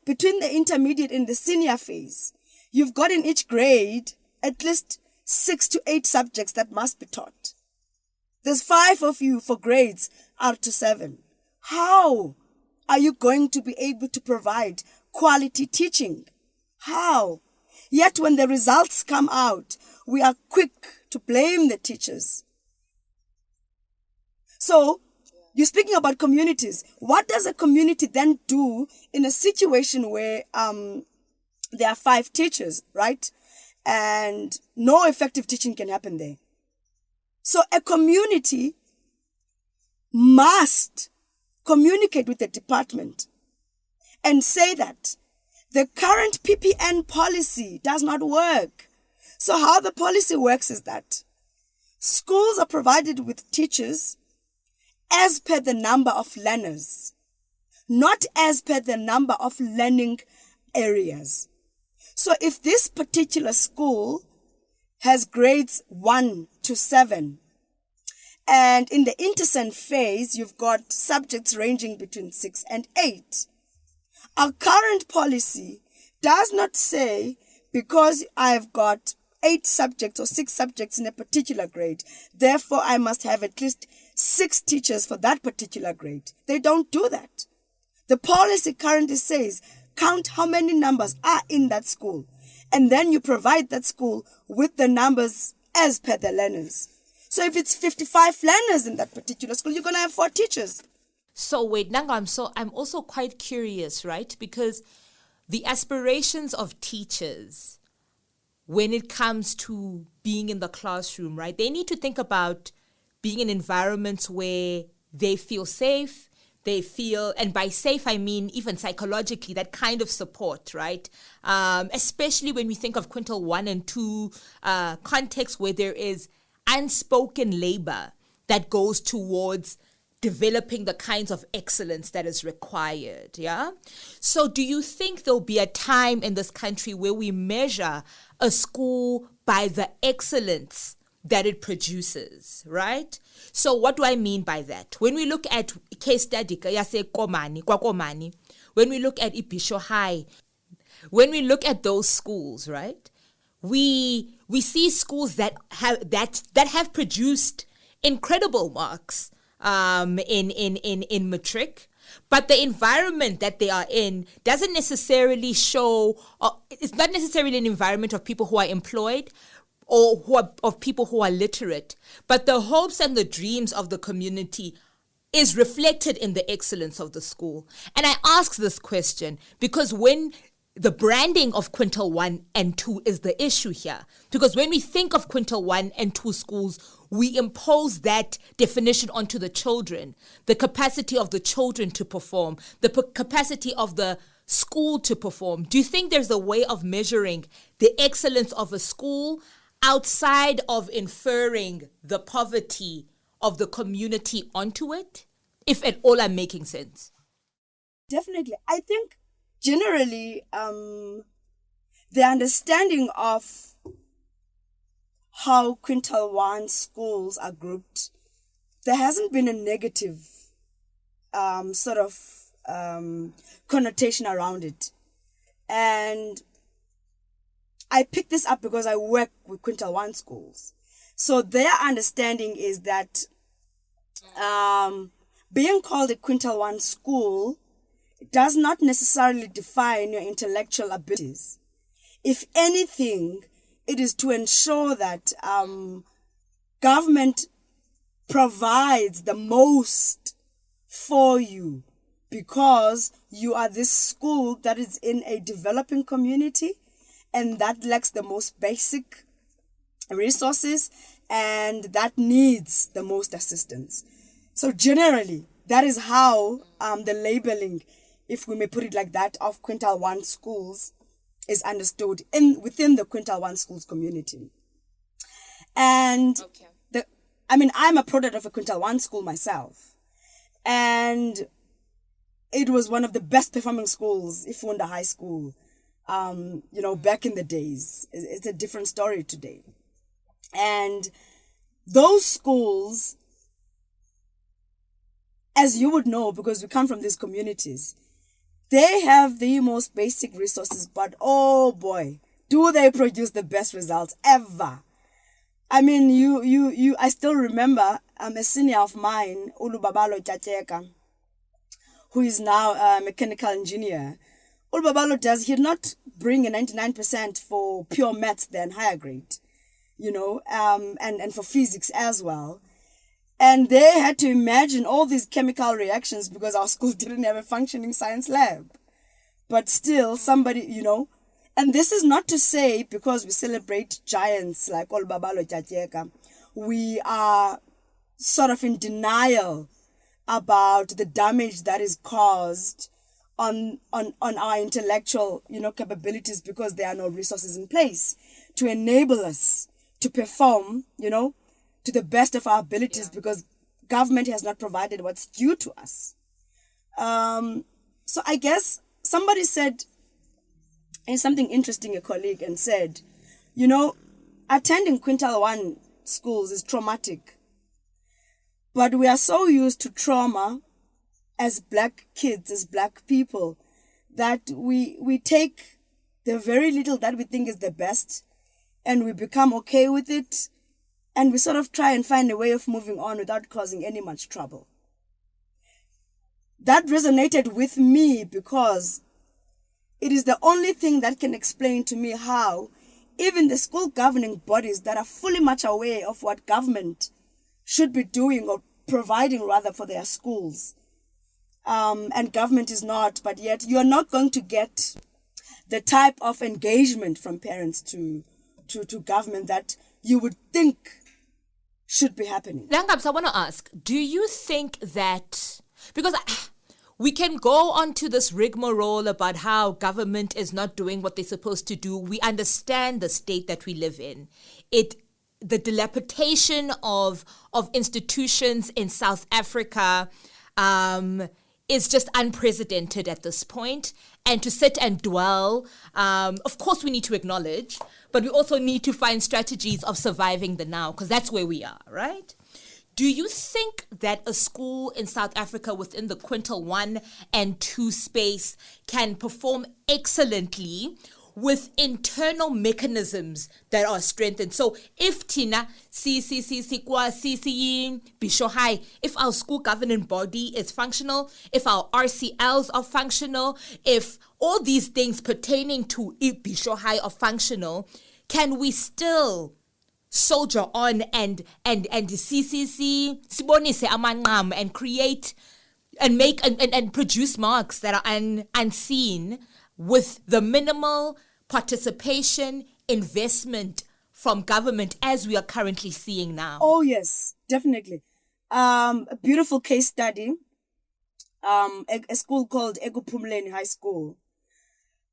between the intermediate and the senior phase, you've got in each grade at least 6 to 8 subjects that must be taught. There's 5 of you for grades out to 7. How are you going to be able to provide quality teaching? How? Yet when the results come out, we are quick to blame the teachers. So, you're speaking about communities. What does a community then do in a situation where there are 5 teachers, right? And no effective teaching can happen there. So a community must communicate with the department and say that the current PPN policy does not work. So how the policy works is that schools are provided with teachers as per the number of learners, not as per the number of learning areas. So if this particular school has grades 1 to 7, and in the intercent phase, you've got subjects ranging between 6 and 8. Our current policy does not say, because I've got 8 subjects or 6 subjects in a particular grade, therefore I must have at least 6 teachers for that particular grade. They don't do that. The policy currently says, count how many numbers are in that school, and then you provide that school with the numbers as per the learners. So if it's 55 learners in that particular school, you're going to have 4 teachers. So wait, Nangamso, I'm also quite curious, right? Because the aspirations of teachers, when it comes to being in the classroom, right? They need to think about being in environments where they feel safe, they feel, and by safe, I mean even psychologically, that kind of support, right? Especially when we think of Quintile 1 and 2 context where there is unspoken labor that goes towards developing the kinds of excellence that is required, yeah? So do you think there'll be a time in this country where we measure a school by the excellence that it produces, right? So what do I mean by that? When we look at case study, Komani, when we look at Ibisho High, when we look at those schools, right? We see schools that have produced incredible marks in matric, but the environment that they are in doesn't necessarily show. It's not necessarily an environment of people who are employed or of people who are literate, but the hopes and the dreams of the community is reflected in the excellence of the school. And I ask this question because when the branding of Quintile 1 and 2 is the issue here. Because when we think of Quintile 1 and 2 schools, we impose that definition onto the children, the capacity of the children to perform, the capacity of the school to perform. Do you think there's a way of measuring the excellence of a school outside of inferring the poverty of the community onto it? If at all I'm making sense. Definitely. I think generally, the understanding of how Quintile 1 schools are grouped, there hasn't been a negative connotation around it. And I picked this up because I work with Quintile 1 schools. So their understanding is that being called a Quintile 1 school does not necessarily define your intellectual abilities. If anything, it is to ensure that government provides the most for you because you are this school that is in a developing community and that lacks the most basic resources and that needs the most assistance. So generally, that is how the labeling, if we may put it like that, of Quintile 1 schools is understood within the Quintile 1 schools community. And I'm a product of a Quintile 1 school myself. And it was one of the best performing schools, Ifunda High School, back in the days. It's a different story today. And those schools, as you would know, because we come from these communities, They have the most basic resources, but oh boy, do they produce the best results ever. I mean, I still remember a senior of mine, Ulubabalo Tjatjeka, who is now a mechanical engineer. Ulubabalo he'd not bring a 99% for pure maths then higher grade, and for physics as well. And they had to imagine all these chemical reactions because our school didn't have a functioning science lab. But still, somebody, and this is not to say because we celebrate giants like Olubabalo Tjatjeka, we are sort of in denial about the damage that is caused on our intellectual, capabilities because there are no resources in place to enable us to perform, to the best of our abilities because government has not provided what's due to us. So I guess somebody said, and something interesting, a colleague, and said, attending Quintile 1 schools is traumatic. But we are so used to trauma as Black kids, as Black people, that we take the very little that we think is the best and we become okay with it. And we sort of try and find a way of moving on without causing any much trouble. That resonated with me because it is the only thing that can explain to me how even the school governing bodies that are fully much aware of what government should be doing or providing rather for their schools, and government is not, but yet you're not going to get the type of engagement from parents to government that you would think should be happening. Nangamso, I want to ask, do you think that, because we can go on to this rigmarole about how government is not doing what they're supposed to do. We understand the state that we live in. The dilapidation of institutions in South Africa is just unprecedented at this point. And to sit and dwell, of course we need to acknowledge, but we also need to find strategies of surviving the now, because that's where we are, right? Do you think that a school in South Africa within the Quintile 1 and 2 space can perform excellently with internal mechanisms that are strengthened? So if Tina, if our school governing body is functional, if our RCLs are functional, if all these things pertaining to Bishohai are functional, can we still soldier on and sibonise amanqam and create and make and produce marks that are unseen with the minimal participation, investment from government as we are currently seeing now? Oh yes, definitely. A beautiful case study. A school called Egupumleni High School.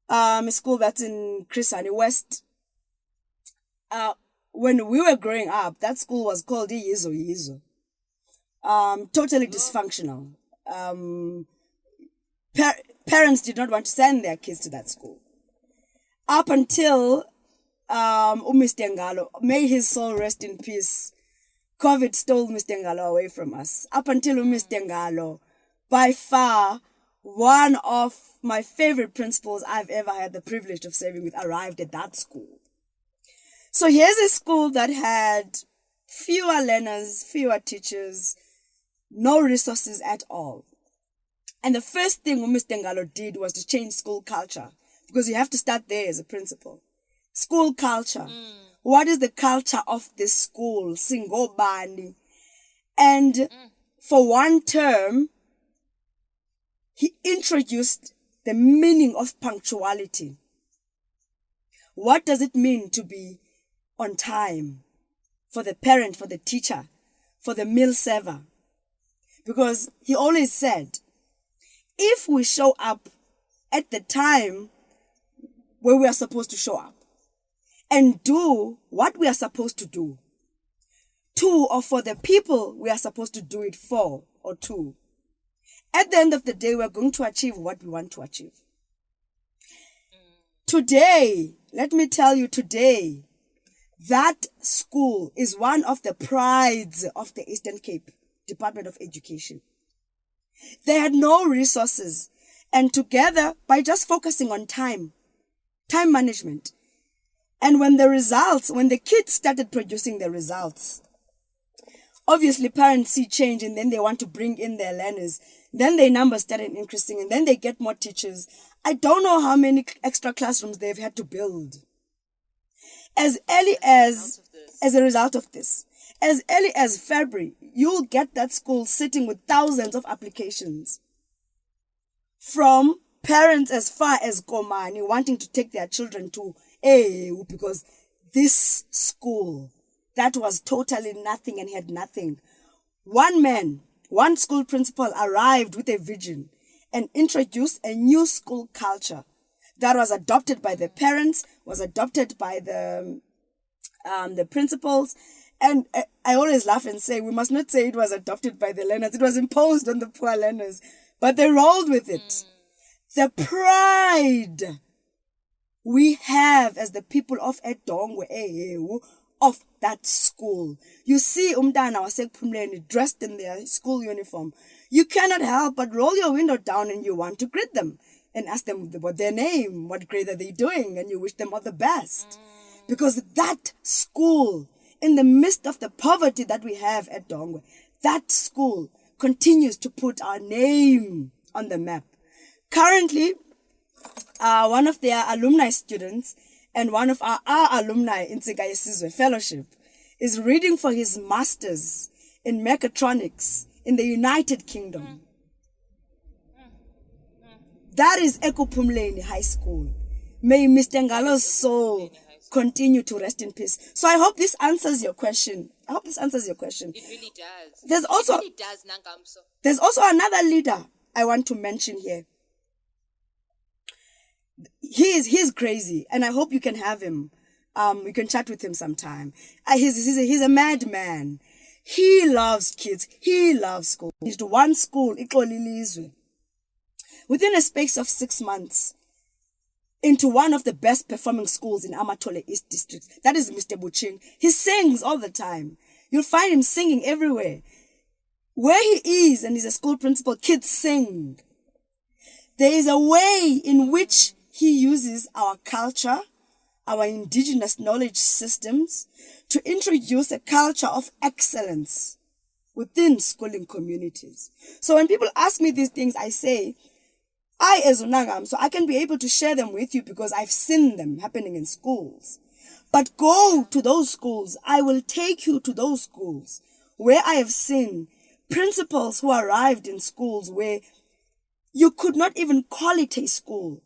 A school that's in Crisani West. When we were growing up, that school was called Yizo Yizo. Totally dysfunctional. Parents did not want to send their kids to that school. Up until Mr. Ngalo, may his soul rest in peace, COVID stole Mr. Ngalo away from us. Up until Mr. Ngalo, by far, one of my favorite principals I've ever had the privilege of serving with arrived at that school. So here's a school that had fewer learners, fewer teachers, no resources at all. And the first thing Mr. Ngalo did was to change school culture, because you have to start there as a principal. School culture. What is the culture of this school? Singobani. And for one term, he introduced the meaning of punctuality. What does it mean to be on time for the parent, for the teacher, for the meal server? Because he always said, if we show up at the time where we are supposed to show up and do what we are supposed to do, or for the people we are supposed to do it for or to, at the end of the day, we are going to achieve what we want to achieve. Today, let me tell you today, that school is one of the prides of the Eastern Cape Department of Education. They had no resources. And together, by just focusing on time management. And when the kids started producing the results, obviously parents see change and then they want to bring in their learners. Then their numbers started increasing and then they get more teachers. I don't know how many extra classrooms they've had to build. As a result of this, as early as February, you'll get that school sitting with thousands of applications from parents as far as Komani wanting to take their children to AAU because this school that was totally nothing and had nothing. One school principal arrived with a vision and introduced a new school culture that was adopted by the parents, was adopted by the principals. And I always laugh and say, we must not say it was adopted by the learners. It was imposed on the poor learners, but they rolled with it. The pride we have as the people of Edongwe, of that school. You see umntana waseKuphumleni dressed in their school uniform. You cannot help but roll your window down and you want to greet them and ask them what their name, what grade are they doing, and you wish them all the best. Because that school, in the midst of the poverty that we have at Dongwe, that school continues to put our name on the map. Currently, one of their alumni students and one of our alumni in Nsika Yesizwe Fellowship is reading for his master's in mechatronics in the United Kingdom. That is Ekuphumleni High School. May Mr. Ngalo's soul continue to rest in peace. So I hope this answers your question. It really does. There's also, it really does, Nangamso. There's also another leader I want to mention here. He's crazy, and I hope you can have him. You can chat with him sometime. He's a madman. He loves kids. He loves school. He's to one school, Ixolilizwe. Within a space of 6 months, into one of the best performing schools in Amatole East District. That is Mr. Buching. He sings all the time. You'll find him singing everywhere. Where he is and he's a school principal, kids sing. There is a way in which he uses our culture, our indigenous knowledge systems, to introduce a culture of excellence within schooling communities. So when people ask me these things, I say, I as Nangamso, I can be able to share them with you because I've seen them happening in schools. But go to those schools. I will take you to those schools where I have seen principals who arrived in schools where you could not even call it a school.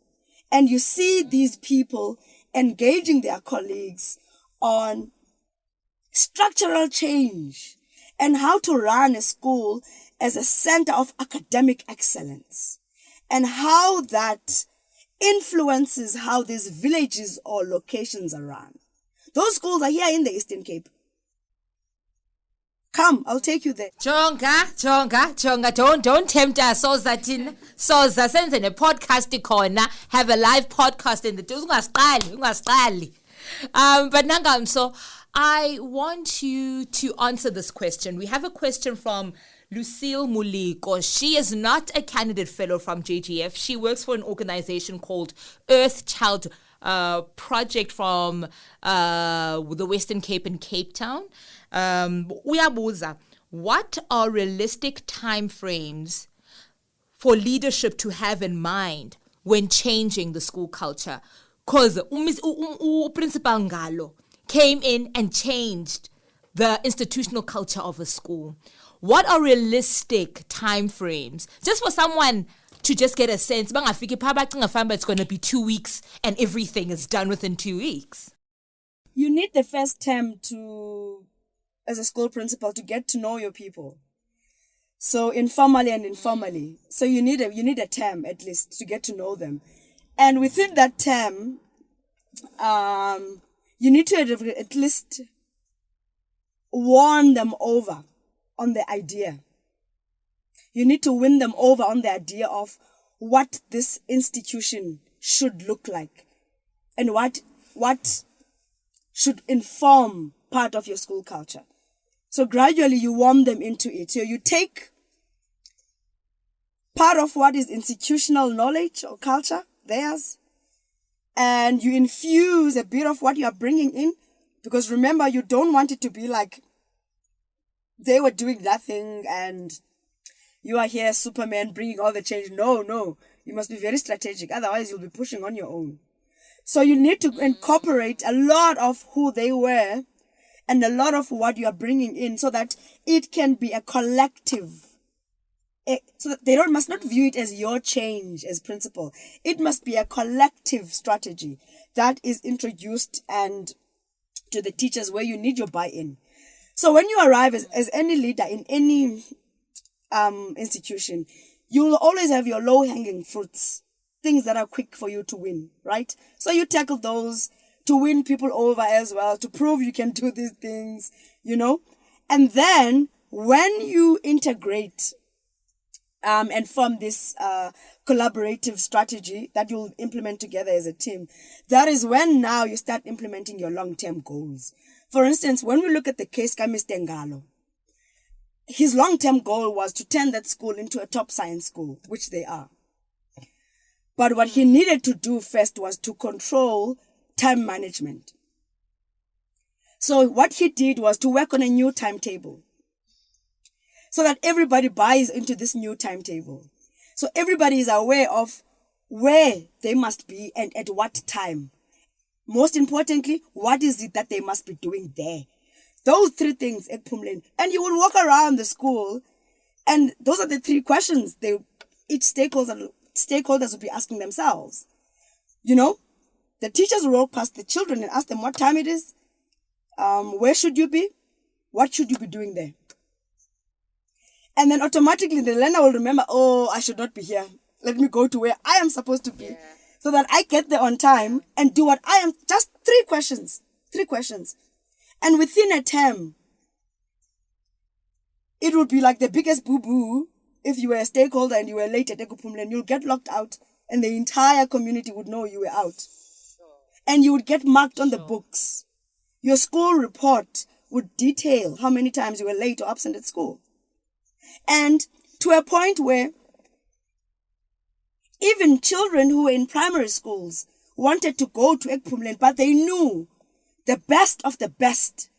And you see these people engaging their colleagues on structural change and how to run a school as a center of academic excellence, and how that influences how these villages or locations are run. Those schools are here in the Eastern Cape. Come, I'll take you there. Jonga, don't tempt us. Soza senze ne podcast khona, have a live podcast in the ungasqali. But Nangamso, I want you to answer this question. We have a question from Lucille Muliko. She is not a candidate fellow from JGF. She works for an organization called Earth Child Project from the Western Cape and Cape Town. Uyabuza, what are realistic time frames for leadership to have in mind when changing the school culture? Because Principal Ngalo came in and changed the institutional culture of a school. What are realistic time frames? Just for someone to just get a sense, it's going to be 2 weeks and everything is done within 2 weeks. You need the first term as a school principal, to get to know your people. So informally and informally. So you need a term at least to get to know them. And within that term, you need to at least warn them over on the idea. You need to win them over on the idea of what this institution should look like and what should inform part of your school culture. So gradually you warm them into it. So you take part of what is institutional knowledge or culture, theirs, and you infuse a bit of what you are bringing in, because remember, you don't want it to be like they were doing nothing and you are here, Superman, bringing all the change. No. You must be very strategic. Otherwise, you'll be pushing on your own. So you need to incorporate a lot of who they were and a lot of what you are bringing in so that it can be a collective. So that they must not view it as your change as principle. It must be a collective strategy that is introduced and to the teachers where you need your buy-in. So when you arrive as any leader in any institution, you'll always have your low-hanging fruits, things that are quick for you to win, right? So you tackle those to win people over as well, to prove you can do these things, And then when you integrate and form this collaborative strategy that you'll implement together as a team, that is when now you start implementing your long-term goals. For instance, when we look at the case of Mr. Ngalo, his long-term goal was to turn that school into a top science school, which they are. But what he needed to do first was to control time management. So what he did was to work on a new timetable so that everybody buys into this new timetable. So everybody is aware of where they must be and at what time. Most importantly, what is it that they must be doing there? Those three things at Pumlen. And you will walk around the school and those are the three questions each stakeholders will be asking themselves. The teachers will walk past the children and ask them what time it is, where should you be, what should you be doing there? And then automatically the learner will remember, I should not be here. Let me go to where I am supposed to be so that I get there on time and do what I am. Just three questions. And within a term, it would be like the biggest boo-boo if you were a stakeholder and you were late at Ekupumlen. You'll get locked out and the entire community would know you were out. And you would get marked on the books. Your school report would detail how many times you were late or absent at school. And to a point where even children who were in primary schools wanted to go to Ekupumlen, but they knew the best of the best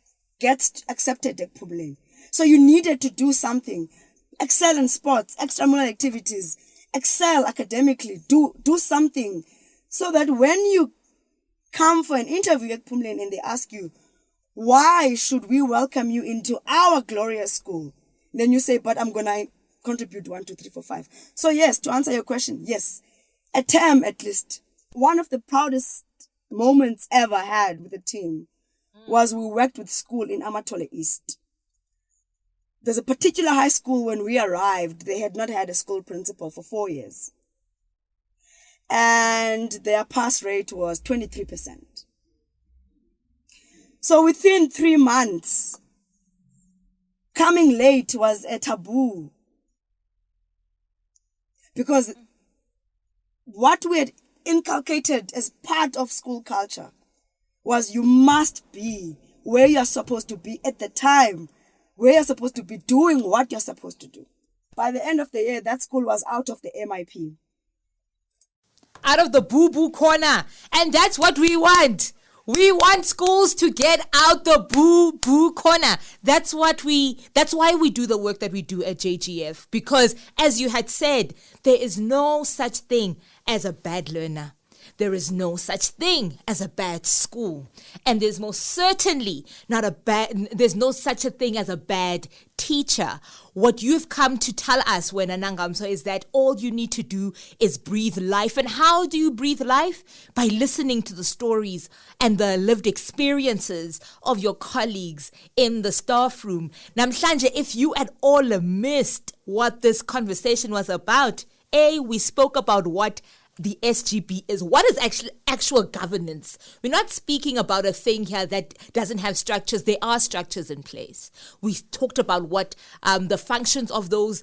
gets accepted at Ekupumlen. So you needed to do something. Excel in sports, extramural activities, excel academically, do something so that when you come for an interview at Ekupumlen and they ask you, why should we welcome you into our glorious school? Then you say, but I'm going to contribute 1, 2, 3, 4, 5. So yes, to answer your question, yes, a term at least. One of the proudest moments ever had with the team was we worked with school in Amatole East. There's a particular high school when we arrived, they had not had a school principal for 4 years. And their pass rate was 23%. So within 3 months, coming late was a taboo. Because what we had inculcated as part of school culture was you must be where you're supposed to be at the time, where you're supposed to be doing what you're supposed to do. By the end of the year, that school was out of the MIP. Out of the boo-boo corner. And that's what we want. We want schools to get out the boo-boo corner. That's why we do the work that we do at JGF. Because as you had said, there is no such thing as a bad learner. There is no such thing as a bad school. And there's most certainly there's no such a thing as a bad teacher. What you've come to tell us, Nangamso, is that all you need to do is breathe life. And how do you breathe life? By listening to the stories and the lived experiences of your colleagues in the staff room. Namhlanje, if you at all missed what this conversation was about, we spoke about what the SGB is. What is actual governance? We're not speaking about a thing here that doesn't have structures. There are structures in place. We talked about what the functions of those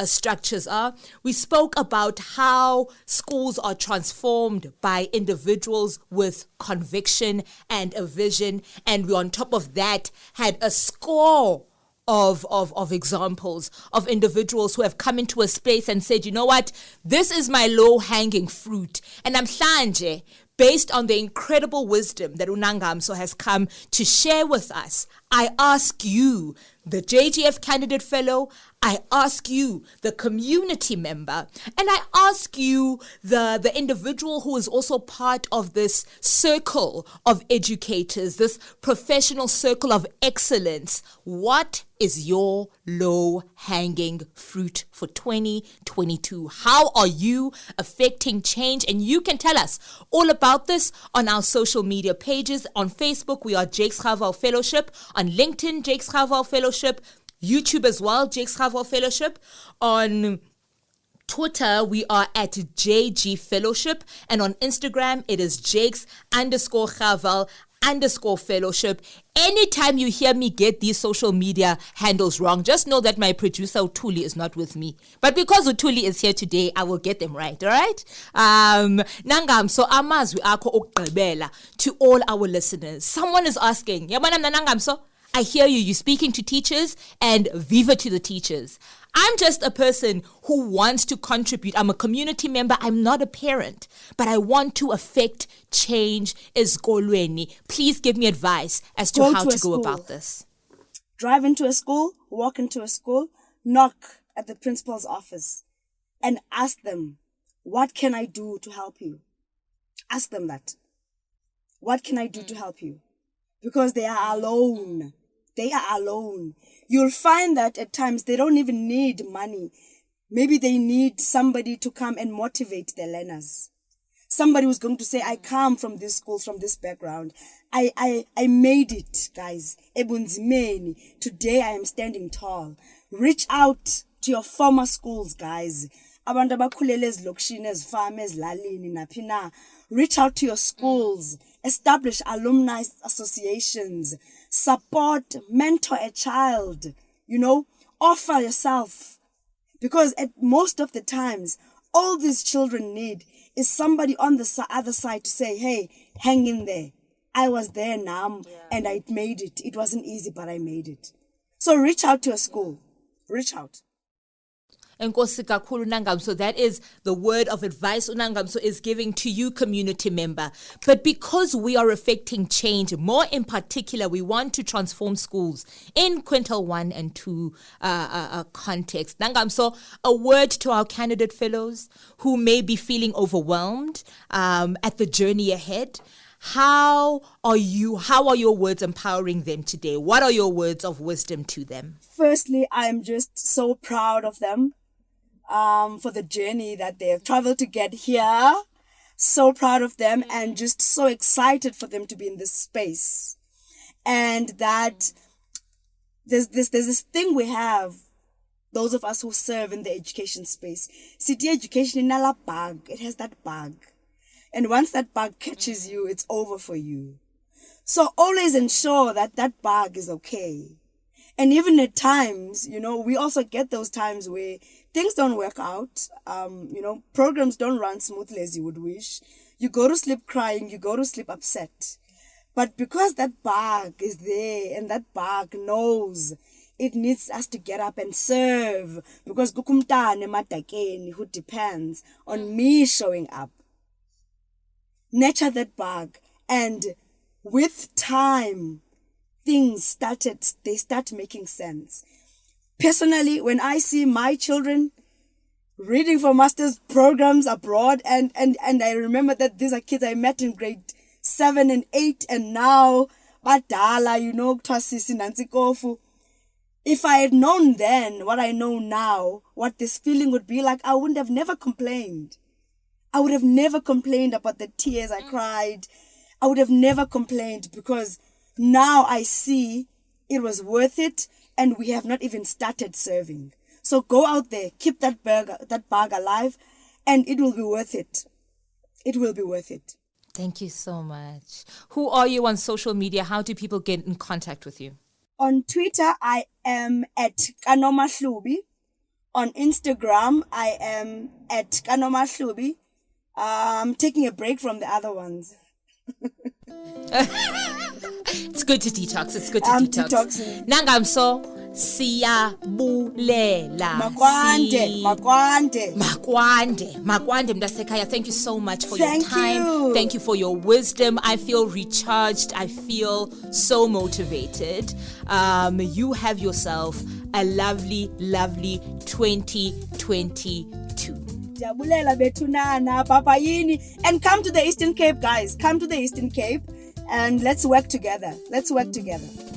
structures are. We spoke about how schools are transformed by individuals with conviction and a vision. And we, on top of that, had a score of examples of individuals who have come into a space and said, you know what, this is my low-hanging fruit. And namhlanje, based on the incredible wisdom that Nangamso has come to share with us, I ask you, the JGF candidate fellow, I ask you, the community member, and I ask you, the individual who is also part of this circle of educators, this professional circle of excellence, what is your low-hanging fruit for 2022? How are you affecting change? And you can tell us all about this on our social media pages. On Facebook, we are Jakes Chavau Fellowship. On LinkedIn, Jakes Chavau Fellowship. YouTube as well, Jakes Chavau Fellowship. On Twitter, we are at JG Fellowship. And on Instagram, it is Jakes_Chavau_Fellowship. Anytime you hear me get these social media handles wrong, just know that my producer Utuli is not with me. But because Utuli is here today, I will get them right, all right? Nangamso amazwi akho okugqibela to all our listeners. Someone is asking, Yabana Nangamso, I hear you, you're speaking to teachers, and viva to the teachers. I'm just a person who wants to contribute. I'm a community member. I'm not a parent, but I want to affect change esikolweni. Please give me advice as to how to go about this. Drive into a school, walk into a school, knock at the principal's office and ask them, what can I do to help you? Ask them that. What can I do to help you? Because they are alone. They are alone. You'll find that at times they don't even need money. Maybe they need somebody to come and motivate their learners. Somebody who's going to say, I come from this school, from this background. I made it, guys. Ebunzimeni. Today I am standing tall. Reach out to your former schools, guys. Abantu abakhulele ezilokishini, ezifama, ezilalini naphi na. Reach out to your schools. Establish alumni associations. Support, mentor a child. Offer yourself. Because at most of the times, all these children need is somebody on the other side to say, hey, hang in there. I was there now and I made it. It wasn't easy, but I made it. So reach out to a school. Reach out. Enkosi kakhulu Nangamso, that is the word of advice Nangamso is giving to you, community member. But because we are affecting change, more in particular, we want to transform schools in Quintile 1 and 2 context. Nangamso, a word to our candidate fellows who may be feeling overwhelmed at the journey ahead. How are your words empowering them today? What are your words of wisdom to them? Firstly, I am just so proud of them for the journey that they have traveled to get here. So proud of them and just so excited for them to be in this space. And that there's this thing we have, those of us who serve in the education space. City education in a bag. It has that bag. And once that bug catches you, it's over for you. So always ensure that that bug is okay. And even at times, we also get those times where things don't work out. Programs don't run smoothly as you would wish. You go to sleep crying, you go to sleep upset. But because that bug is there and that bug knows it needs us to get up and serve, because kukumtane matakeni who depends on me showing up. Nurture that bug, and with time, things start making sense. Personally, when I see my children reading for master's programs abroad, and I remember that these are kids I met in grade 7 and 8, and now badala, Twasisi Nancy Kofu. If I had known then what I know now, what this feeling would be like, I would have never complained. I would have never complained about the tears I cried. I would have never complained, because now I see it was worth it, and we have not even started serving. So go out there, keep that bug alive, and it will be worth it. It will be worth it. Thank you so much. Who are you on social media? How do people get in contact with you? On Twitter, I am at NomaHlubi. On Instagram, I am at NomaHlubi. I'm taking a break from the other ones. It's good to detox. I'm detoxing. Nangamso, Siyabulela. Makwande mntasekhaya, thank you so much for your time. Thank you for your wisdom. I feel recharged. I feel so motivated. You have yourself a lovely 2022. Jabulela betunana papayini, and come to the Eastern Cape, guys. Come to the Eastern Cape and let's work together.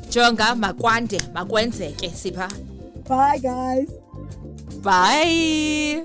Jonga makwande makwenzeke sipha. Bye guys. Bye.